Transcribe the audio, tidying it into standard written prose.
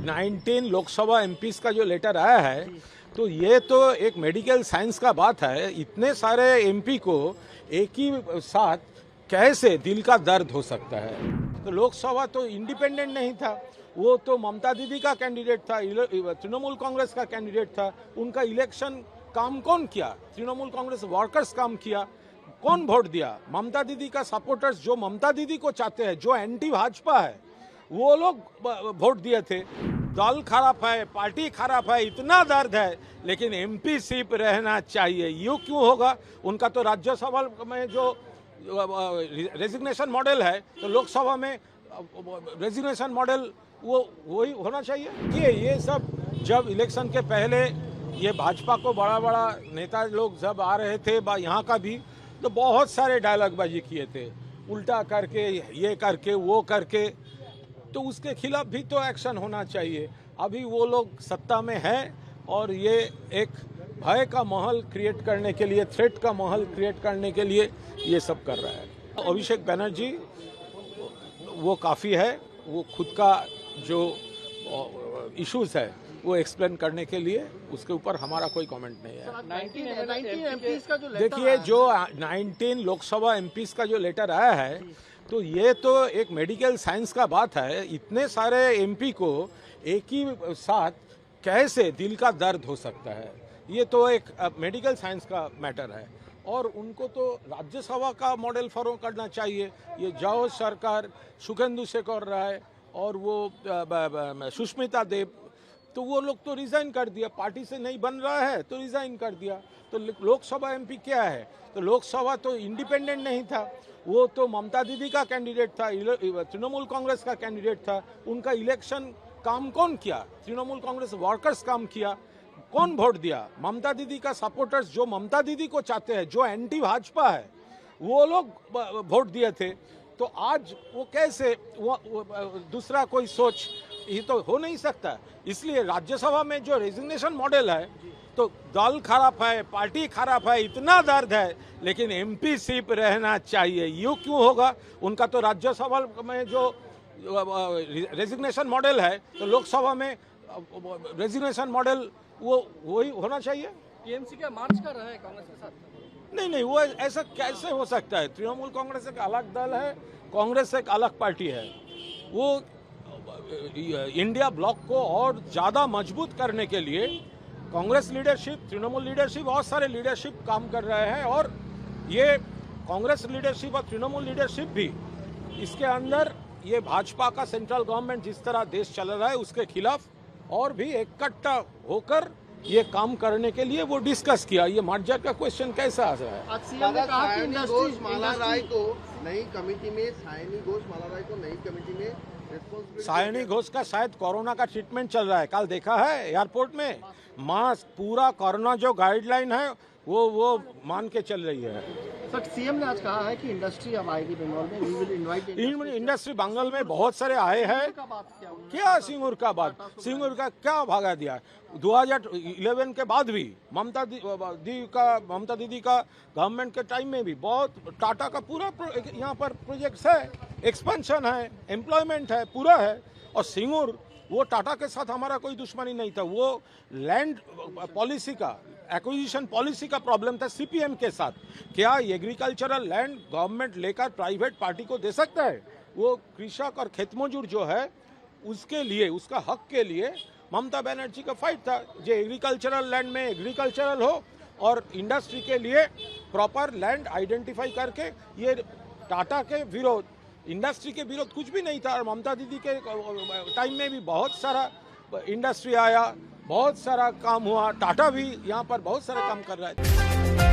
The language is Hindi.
19 लोकसभा एमपीज का जो लेटर आया है, तो ये तो एक मेडिकल साइंस का बात है। इतने सारे एमपी को एक ही साथ कैसे दिल का दर्द हो सकता है। तो लोकसभा तो इंडिपेंडेंट नहीं था, वो तो ममता दीदी का कैंडिडेट था, तृणमूल कांग्रेस का कैंडिडेट था। उनका इलेक्शन काम कौन किया? तृणमूल कांग्रेस वर्कर्स काम किया। कौन वोट दिया? ममता दीदी का सपोर्टर्स, जो ममता दीदी को चाहते हैं, जो एंटी भाजपा है, वो लोग वोट दिए थे। दल खराब है, पार्टी खराब है, इतना दर्द है, लेकिन एमपी सीट रहना चाहिए। यूँ क्यों होगा? उनका तो राज्यसभा में जो रेजिग्नेशन मॉडल है, तो लोकसभा में रेजिग्नेशन मॉडल वो वही होना चाहिए। ये सब जब इलेक्शन के पहले ये भाजपा को बड़ा बड़ा नेता लोग जब आ रहे थे, यहाँ का भी, तो बहुत सारे डायलॉगबाजी किए थे, उल्टा करके, ये करके, वो करके। तो उसके खिलाफ भी तो एक्शन होना चाहिए। अभी वो लोग सत्ता में हैं और ये एक भय का माहौल क्रिएट करने के लिए, थ्रेट का माहौल क्रिएट करने के लिए ये सब कर रहा है। अभिषेक बनर्जी वो काफ़ी है, वो खुद का जो इश्यूज है वो एक्सप्लेन करने के लिए, उसके ऊपर हमारा कोई कमेंट नहीं है। 19 एमपीज का जो देखिए, जो 19 लोकसभा एमपीज का जो लेटर आया है, तो ये तो एक मेडिकल साइंस का बात है। इतने सारे एमपी को एक ही साथ कैसे दिल का दर्द हो सकता है, ये तो एक मेडिकल साइंस का मैटर है। और उनको तो राज्यसभा का मॉडल फॉलो करना चाहिए। ये जाओ सरकार सुखेंदु से कर रहा है, और वो सुष्मिता देव, तो वो लोग तो रिजाइन कर दिया, पार्टी से नहीं बन रहा है तो रिजाइन कर दिया। तो लोकसभा एमपी क्या है? तो लोकसभा तो इंडिपेंडेंट नहीं था, वो तो ममता दीदी का कैंडिडेट था, तृणमूल कांग्रेस का कैंडिडेट था। उनका इलेक्शन काम कौन किया? तृणमूल कांग्रेस वर्कर्स काम किया। कौन वोट दिया? ममता दीदी का सपोर्टर्स, जो ममता दीदी को चाहते हैं, जो एंटी भाजपा है, वो लोग वोट दिए थे। तो आज वो कैसे वो दूसरा कोई सोच, ये तो हो नहीं सकता। इसलिए राज्यसभा में जो रेजिग्नेशन मॉडल है, तो दल खराब है, पार्टी खराब है, इतना दर्द है, लेकिन एमपी सीट रहना चाहिए। यूँ क्यों होगा? उनका तो राज्यसभा में जो रेजिग्नेशन मॉडल है, तो लोकसभा में रेजिग्नेशन मॉडल वो वही होना चाहिए। टीएमसी क्या मार्च कर रहा है कांग्रेस के साथ? नहीं, वो ऐसा कैसे हो सकता है? तृणमूल कांग्रेस एक अलग दल है, कांग्रेस एक अलग पार्टी है। वो इंडिया ब्लॉक को और ज़्यादा मजबूत करने के लिए कांग्रेस लीडरशिप, तृणमूल लीडरशिप, बहुत सारे लीडरशिप काम कर रहे हैं। और ये कांग्रेस लीडरशिप और तृणमूल लीडरशिप भी इसके अंदर, ये भाजपा का सेंट्रल गवर्नमेंट जिस तरह देश चल रहा है उसके खिलाफ और भी इकट्ठा होकर ये काम करने के लिए वो डिस्कस किया। ये मर्जर का क्वेश्चन कैसा आ रहा है? आज सीएम ने कहा कि सायनी घोष माला राय को नई कमेटी में, सायनी घोष माला राय को नई कमेटी में रिस्पॉन्सिबिलिटी। सायनी घोष का शायद कोरोना का ट्रीटमेंट चल रहा है, कल देखा है एयरपोर्ट में मास्क, पूरा कोरोना जो गाइडलाइन है वो मान के चल रही है। सर, सीएम ने आज कहा है कि इंडस्ट्री अब आएगी बंगाल में, we will invite industry Bengal में बहुत सारे आए हैं। क्या सिंगूर का बात? सिंगूर का क्या भागा दिया? 2011 के बाद भी ममता दीदी का गवर्नमेंट के टाइम में भी बहुत टाटा का पूरा यहाँ पर प्रोजेक्ट्स है, एक्सपेंशन है, एम्प्लॉयमेंट है, पूरा है। और सिंगूर, वो टाटा के साथ हमारा कोई दुश्मनी नहीं था, वो लैंड पॉलिसी का, एक्विजिशन पॉलिसी का प्रॉब्लम था सीपीएम के साथ। क्या एग्रीकल्चरल लैंड गवर्नमेंट लेकर प्राइवेट पार्टी को दे सकता है? वो कृषक और खेतमजूर जो है उसके लिए, उसका हक के लिए ममता बनर्जी का फाइट था। जो एग्रीकल्चरल लैंड में एग्रीकल्चरल हो और इंडस्ट्री के लिए प्रॉपर लैंड आइडेंटिफाई करके, ये टाटा के विरोध, इंडस्ट्री के विरोध कुछ भी नहीं था। और ममता दीदी के टाइम में भी बहुत सारा इंडस्ट्री आया, बहुत सारा काम हुआ। टाटा भी यहाँ पर बहुत सारा काम कर रहा है।